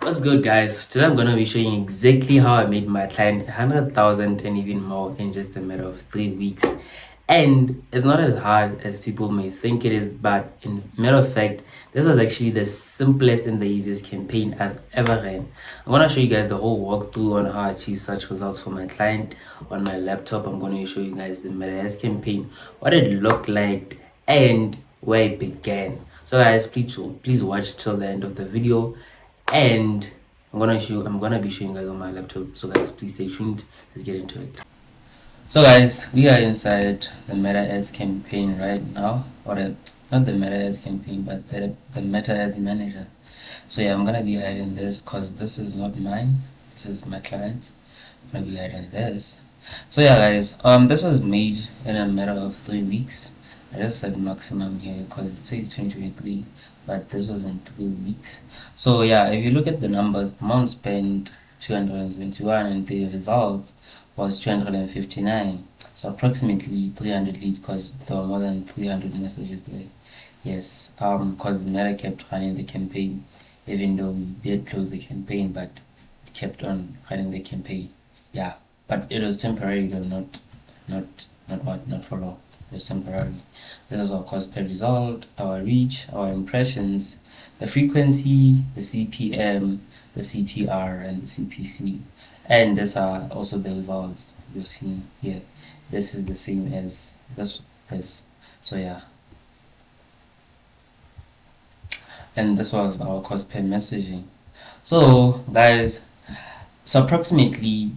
What's good, guys? Today I'm gonna be showing you exactly how I made my client 100,000 and even more in just a matter of 3 weeks. And it's not as hard as people may think it is, but in matter of fact, this was actually the simplest and the easiest campaign I've ever ran. I'm gonna show you guys the whole walkthrough on how I achieve such results for my client on my laptop. I'm gonna show you guys the MetaS campaign, what it looked like, and where it began. So guys, please watch till the end of the video, and I'm gonna be showing you guys on my laptop. So guys, please stay tuned. Let's get into it. So guys, we are inside the Meta Ads campaign right now, not the Meta Ads campaign, but the Meta Ads manager. So yeah, I'm gonna be hiding this because this is not mine. This is my client's. I'm gonna be hiding this. So yeah, guys, this was made in a matter of 3 weeks. I just said maximum here because it says 2023, but this was in 3 weeks. So yeah, if you look at the numbers, amount spent 271 and the results was 259. So approximately 300 leads because there were more than 300 messages there. Yes, because Meta kept running the campaign, even though we did close the campaign, but it kept on running the campaign. Yeah, but it was temporary though, not for long. It was temporary. This is our cost per result, our reach, our impressions, the frequency, the CPM, the CTR, and the CPC. And these are also the results you're seeing here. This is the same as this. So yeah. And this was our cost per messaging. So guys, so approximately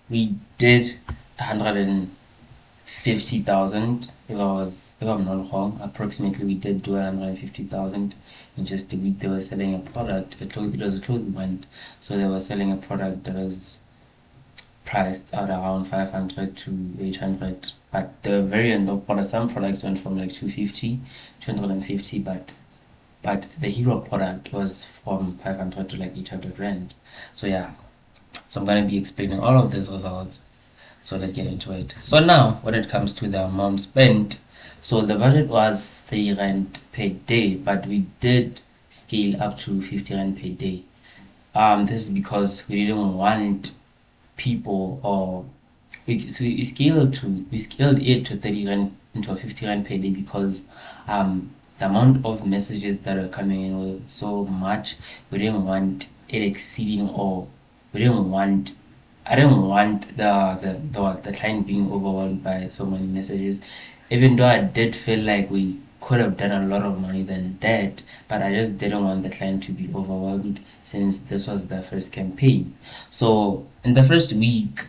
we did 150,000. If I'm not wrong, approximately we did do 150,000 in just a week. They were selling a product. It was a clothing brand, so they were selling a product that was priced at around 500 to 800. But the variant of products, some products went from like 250, 250, but the hero product was from 500 to like 800 rand. So yeah, so I'm going to be explaining all of these results. So let's get into it. So now when it comes to the amount spent, so the budget was 30 rand per day, but we did scale up to 50 rand per day. This is because we didn't want people, or we scaled it to 30 rand into 50 rand per day because the amount of messages that are coming in was so much. We didn't want it exceeding, or we didn't want I didn't want the client being overwhelmed by so many messages, even though I did feel like we could have done a lot of money than that, but I just didn't want the client to be overwhelmed since this was the first campaign. So in the first week,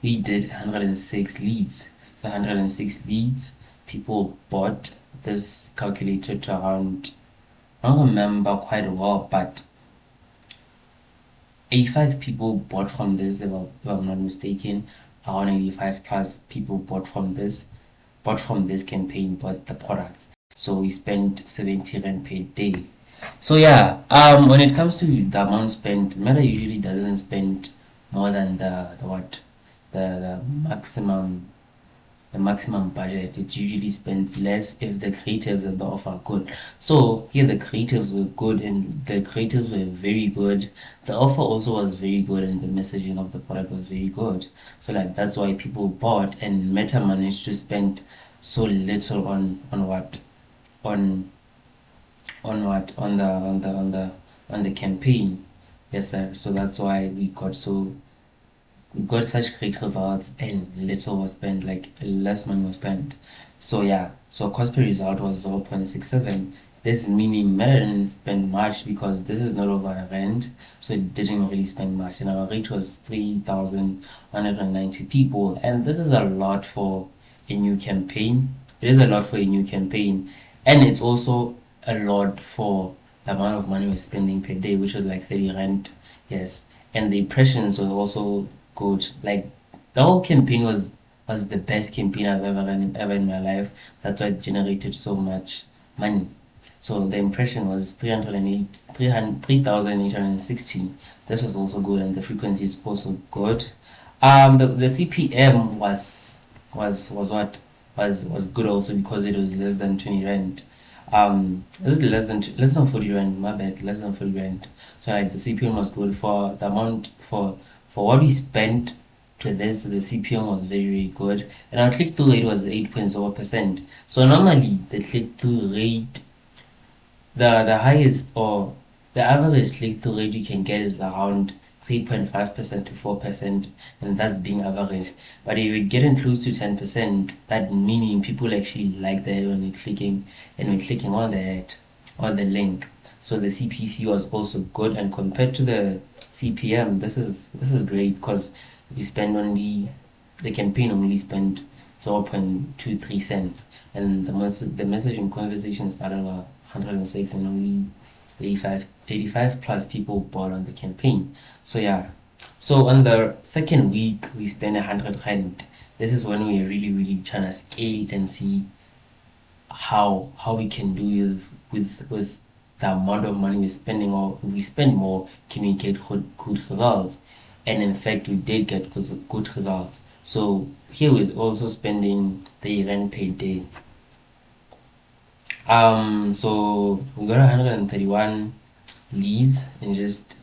we did 106 leads. The 106 leads, people bought. This calculated to around, I don't remember quite well, but 85 people bought from this, if I'm not mistaken. Around 85 plus people bought from this campaign, bought the products. So we spent 70 rand per day. So yeah, when it comes to the amount spent, Meta usually doesn't spend more than the maximum budget. It usually spends less if the creatives of the offer are good. So here the creatives were good, and the creatives were very good. The offer also was very good, and the messaging of the product was very good. So like that's why people bought, and Meta managed to spend so little on what on what on the campaign. Yes sir. So that's why we got such great results and little was spent, like less money was spent. So yeah, so cost per result was 0.67. This meaning Meta didn't spend much because this is not over a rand, so it didn't really spend much, and our rate was 3,190 people, and this is a lot for a new campaign. It is a lot for a new campaign, and it's also a lot for the amount of money we're spending per day, which was like 30 rand. Yes, and the impressions were also good. Like the whole campaign was the best campaign I've ever run ever in my life. That's why it generated so much money. So the impression was 3,860. This was also good, and the frequency is also good. The CPM was good also because it was less than 20 rand. This is less than 40 rand, my bad, less than 40 rand. So like the CPM was good for the amount for what we spent to this. The CPM was very very good, and our click through rate was 8.0%. So normally the click through rate, the highest or the average click through rate you can get is around 3.5% to 4%, and that's being average. But if you're getting close to 10%, that meaning people actually like the ad when you're clicking, and we're clicking on the ad or the link. So the CPC was also good, and compared to the CPM, this is great because we spend only the campaign only spent 0.23 cents, and the messaging conversation started at 106, and only 85 plus people bought on the campaign. So yeah, so on the second week we spent 100 rand. This is when we're really trying to scale and see how we can do with the amount of money we're spending, or if we spend more, can we get good results? And in fact we did get good results. So here we're also spending the rand per day. So we got 131 leads in just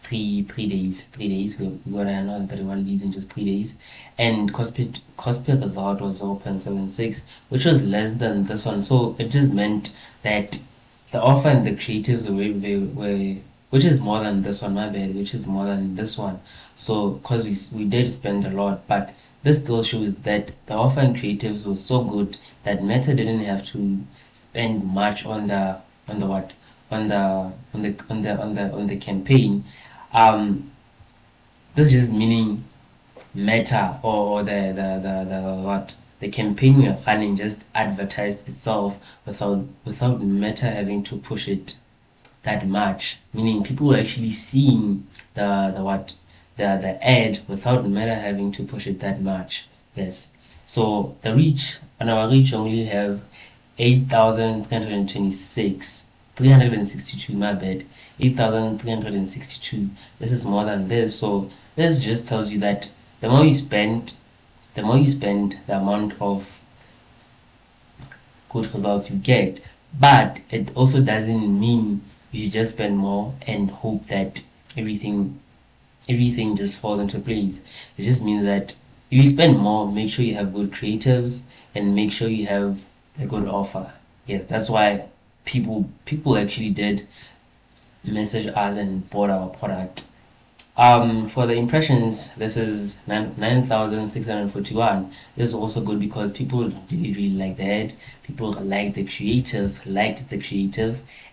three days. We got 131 leads in just 3 days, and cost per result was 0.76, which was less than this one. So it just meant that the offer and the creatives were which is more than this one, my bad, which is more than this one. So because we did spend a lot, but this still shows that the offer and creatives were so good that Meta didn't have to spend much on the what on the campaign. This just meaning Meta or the what the campaign we are running just advertised itself without Meta having to push it that much, meaning people were actually seeing the ad without Meta having to push it that much. Yes. So the reach, on our reach only have 8,326 362, my bad, 8,362. This is more than this. So this just tells you that the more you spend, the amount of good results you get. But it also doesn't mean you should just spend more and hope that everything just falls into place. It just means that if you spend more, make sure you have good creatives and make sure you have a good offer. Yes, that's why people actually did message us and bought our product. For the impressions, this is 9,641. This is also good because people really like the ad. People liked the creatives,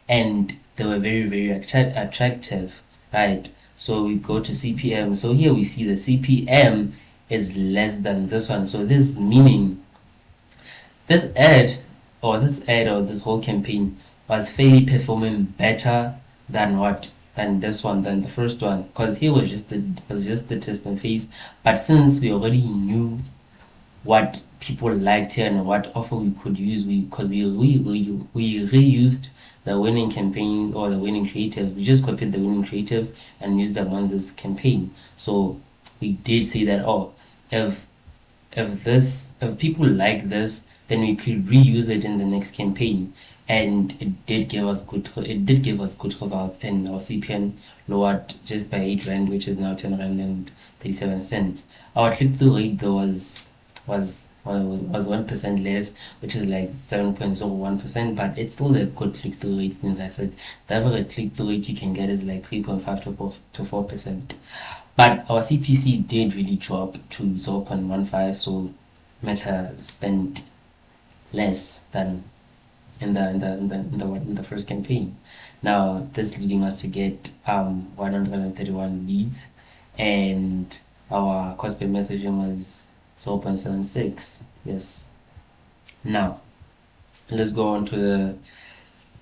and they were very attractive, right? So we go to CPM. So here we see the CPM is less than this one. So this meaning this ad or this whole campaign was fairly performing better than this one, than the first one, because here was just the testing phase. But since we already knew what people liked here and what offer we could use, because we reused the winning campaigns or the winning creatives. We just copied the winning creatives and used them on this campaign. So we did say that, oh, if people like this, then we could reuse it in the next campaign, and it did give us good results, and our CPM lowered just by 8 rand, which is now 10 rand and 37 cents. Our click-through rate though was 1% less, which is like 7.01%, but it's still a good click-through rate. Since I said the average click-through rate you can get is like 3.5 to 4%. But our CPC did really drop to 0.15, so Meta spent less than in the first campaign. Now this leading us to get 131 leads, and our cost per messaging was 0.76. Yes. Now let's go on to the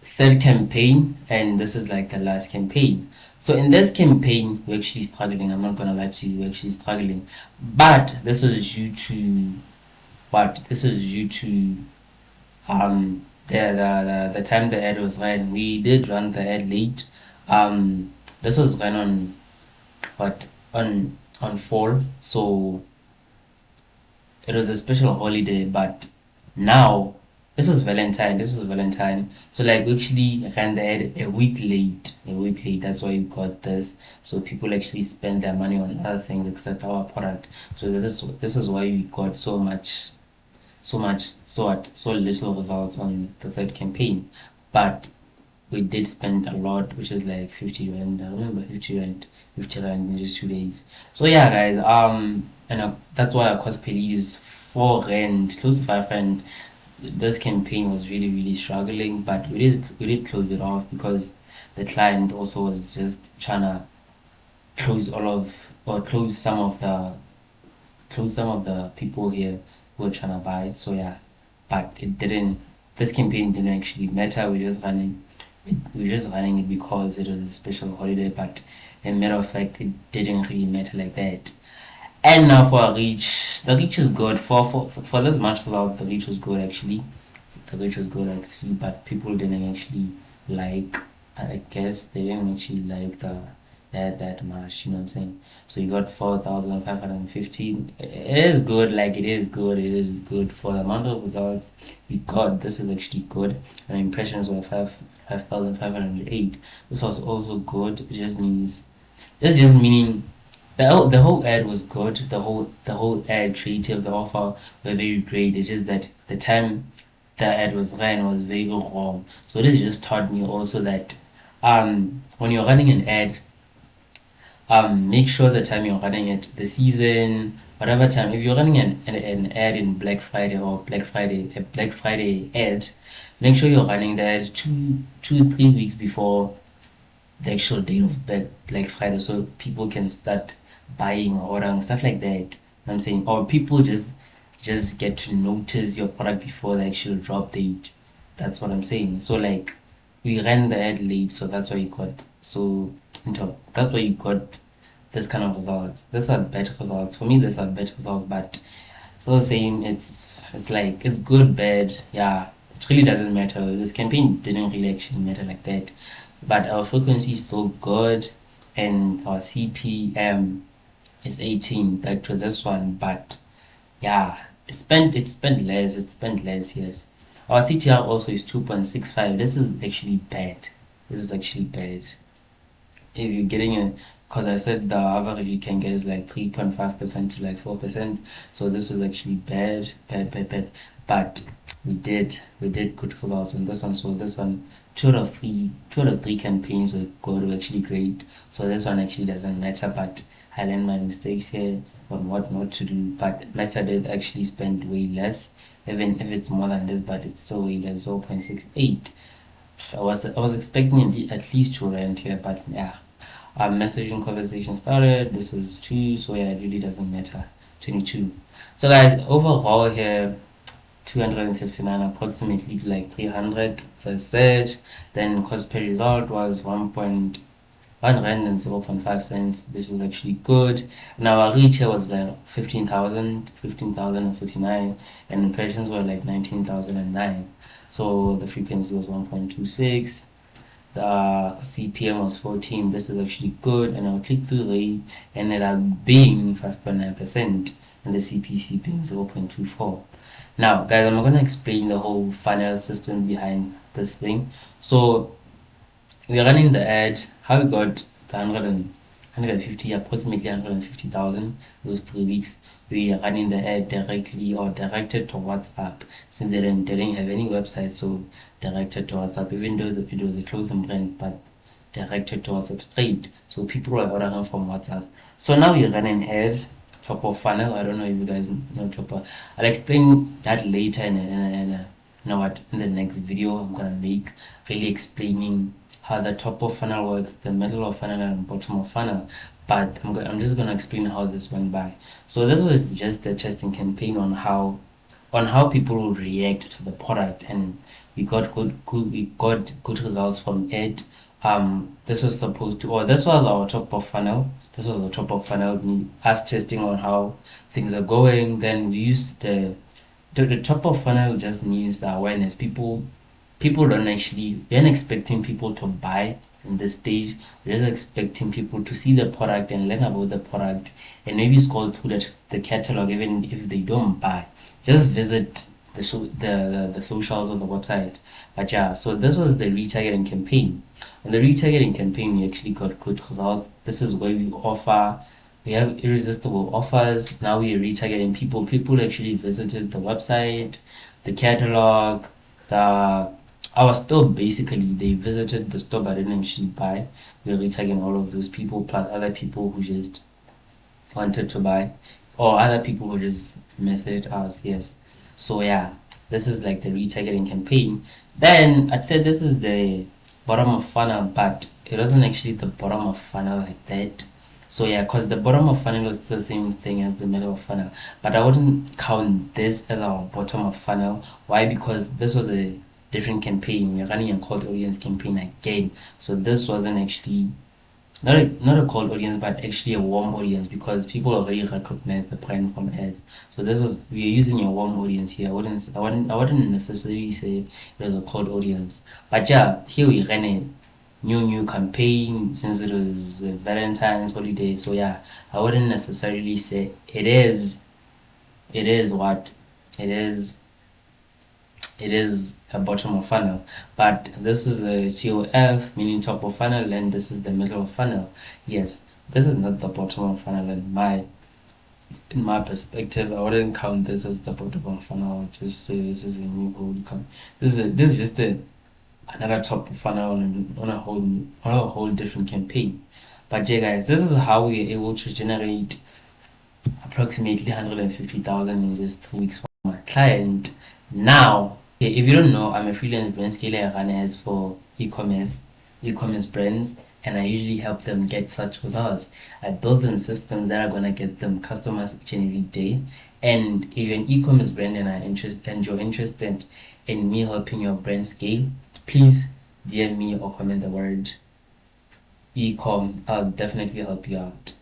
third campaign, and this is like the last campaign. So in this campaign we're actually struggling. I'm not gonna lie to you, we're actually struggling, but this was due to the time the ad was ran. We did run the ad late. This was ran on fall, so it was a special holiday. But now This was Valentine. So like we actually ran the ad a week late. A week late. That's why we got this. So people actually spend their money on other things except our product. So this is why we got so little results on the third campaign. But we did spend a lot, which is like 50 rand. I remember 50 rand in just 2 days. So yeah, guys. And that's why our cost per lead is 4 rand, close to 5 rand. This campaign was really struggling, but we did close it off because the client also was just trying to close all of or close some of the people here who were trying to buy. So yeah, but it didn't. This campaign didn't actually matter. We're just running it because it was a special holiday. But in matter of fact, it didn't really matter like that. And now for our reach, the reach is good for this much result. The reach was good actually. The reach was good actually, but people didn't actually like. I guess they didn't actually like that much. You know what I'm saying? So you got 4,515. It is good. Like it is good. It is good for the amount of results we got. This is actually good. And impressions were 5,508. This was also good. It just means. This just meaning the whole ad was good. The whole ad creative, the offer were very great. It's just that the time the ad was ran was very wrong. So this just taught me also that when you're running an ad, make sure the time you're running it, the season, whatever time. If you're running an ad in Black Friday or a Black Friday ad, make sure you're running that 3 weeks before the actual date of Black Friday, so people can start buying or ordering stuff like that. You know what I'm saying, or people just get to notice your product before the actual drop date. That's what I'm saying. So like we ran the ad late, so that's why you got that's why you got this kind of results. These are bad results for me. These are bad results, but still the same. It's like it's good, bad. Yeah, it really doesn't matter. This campaign didn't really actually matter like that, but our frequency is still good, and our CPM is 18 back to this one. But yeah, it spent less, yes. Our CTR also is 2.65. This is actually bad. This is actually bad. If you're getting a, because I said the average you can get is like 3.5% to like 4%. So this was actually bad. But we did good results on this one. So this one, two out of three campaigns were good, were actually great. So this one actually doesn't matter, but I learned my mistakes here on what not to do. But Meta did actually spend way less, even if it's more than this, but it's still way less, 0.68. I was expecting at least 2 rand here, but yeah. Messaging conversation started. This was 2, so yeah, it really doesn't matter. 22. So guys, overall here, 259 approximately to like 300, as I said. Then cost per result was 1.1 rand and 0.5 cents. This was actually good. Now our reach here was like 15,059, and impressions were like 19,009. So the frequency was 1.26. The CPM was 14. This is actually good, and our click-through rate ended up being 5.9%, and the CPC being 0.24. Now, guys, I'm going to explain the whole funnel system behind this thing. So we're running the ad. How we got the 150, approximately 150,000 those 3 weeks. We are running the ad directly or directed to WhatsApp, since they didn't have any website, so directed to WhatsApp, even though it was a clothing brand, but directed to WhatsApp straight. So people were ordering from WhatsApp. So now we're running ads, top of funnel. I don't know if you guys know top of. I'll explain that later in the next video I'm gonna make, really explaining how the top of funnel works, the middle of funnel, and bottom of funnel. But I'm just gonna explain how this went by. So this was just the testing campaign on how people would react to the product, and we got good results from it. This was our top of funnel. This was the top of funnel, us testing on how things are going. Then we used the top of funnel just means the awareness. People don't actually, we aren't expecting people to buy in this stage. We're just expecting people to see the product and learn about the product, and maybe scroll through the catalog even if they don't buy. Just visit the socials of the website. But yeah, so this was the retargeting campaign. And the retargeting campaign, we actually got good results. This is where we have irresistible offers. Now we are retargeting people. People actually visited the website, the catalog, the our store. Basically, they visited the store but didn't actually buy. We're retargeting all of those people plus other people who just wanted to buy, or other people who just message us. Yes. So yeah, this is like the retargeting campaign. Then I'd say this is the bottom of funnel, but it wasn't actually the bottom of funnel like that. So yeah, because the bottom of funnel was the same thing as the middle of funnel, but I wouldn't count this as our bottom of funnel. Why? Because this was a different campaign. We're running a cold audience campaign again, so this wasn't actually not a cold audience, but actually a warm audience, because people already recognize the brand from ads. So this was, we are using a warm audience here. I wouldn't necessarily say it was a cold audience, but yeah, here we ran a new campaign since it was Valentine's holiday. So yeah, I wouldn't necessarily say it is what it is. It is a bottom of funnel, but this is a TOF, meaning top of funnel, and this is the middle of funnel. Yes, this is not the bottom of funnel in my perspective. I wouldn't count this as the bottom of funnel. I would just say this is a new holy come. This is just another top of funnel on a whole different campaign. But yeah, guys, this is how we are able to generate approximately 150,000 in just 3 weeks for my client. Now, okay, if you don't know, I'm a freelance brand scaler. I run ads for e-commerce brands, and I usually help them get such results. I build them systems that are gonna get them customers each and every day. And if you're an e-commerce brand and you're interested in me helping your brand scale, please DM me or comment the word e-com. I'll definitely help you out.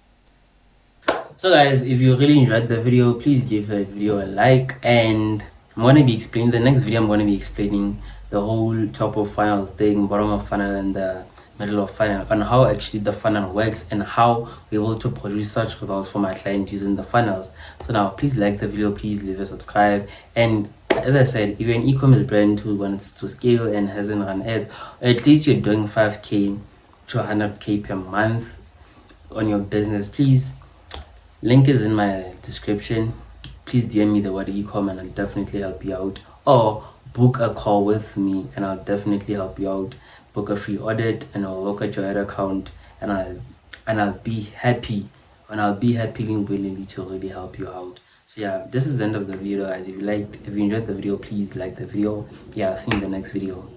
So guys, if you really enjoyed the video, please give the video a like, and I'm going to be explaining the next video. I'm going to be explaining the whole top of funnel thing, bottom of funnel, and the middle of funnel, on how actually the funnel works and how we're able to produce such results for my client using the funnels. So now please like the video, please leave a subscribe, and as I said, if you're an e-commerce brand who wants to scale and hasn't run ads, or at least you're doing 5k to 100k per month on your business, please, link is in my description. Please DM me the word ecom and I'll definitely help you out. Or book a call with me and I'll definitely help you out. Book a free audit and I'll look at your ad account, and I'll be happy and willingly to really help you out. So yeah, this is the end of the video, guys. If you enjoyed the video, please like the video. Yeah, I'll see you in the next video.